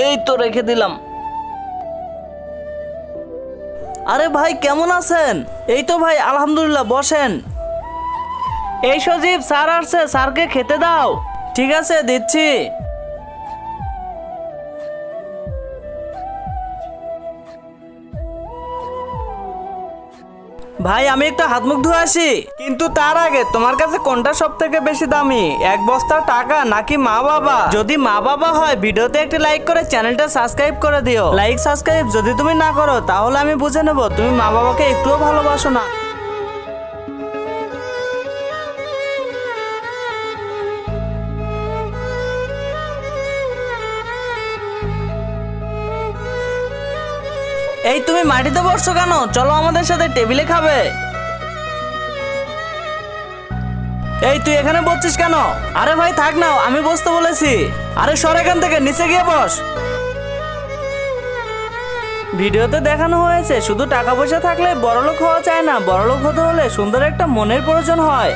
এই তো রেখে দিলাম। আরে ভাই কেমন আছেন? এই তো ভাই আলহামদুলিল্লাহ, বসেন। এই সজীব, স্যার আসছে, স্যারকে খেতে দাও। ঠিক আছে, দিচ্ছি। ভাই আমি একটু হাত মুখ ধুয়ে আসি, কিন্তু তার আগে তোমার কাছে কোনটা সব থেকে বেশি দামি, এক বস্তা টাকা নাকি মা বাবা? যদি মা বাবা হয় ভিডিওতে একটি লাইক করে চ্যানেলটা সাবস্ক্রাইব করে দিও। লাইক সাবস্ক্রাইব যদি তুমি না করো তাহলে আমি বুঝে নেব তুমি মা বাবাকে একটুও ভালোবাসো না। এই তুমি মাটিতে বসছো কেন? চলো আমাদের সাথে টেবিলে খাবে। এই তুই এখানে বসছিস কেন? আরে ভাই থাক না, আমি বসতে বলেছি। আরে সর এখান থেকে, নিচে গিয়ে বস। ভিডিওতে দেখানো হয়েছে শুধু টাকা পয়সা থাকলে বড়লোক হওয়া যায় না, বড়লোক হতে হলে সুন্দর একটা মনের প্রয়োজন হয়।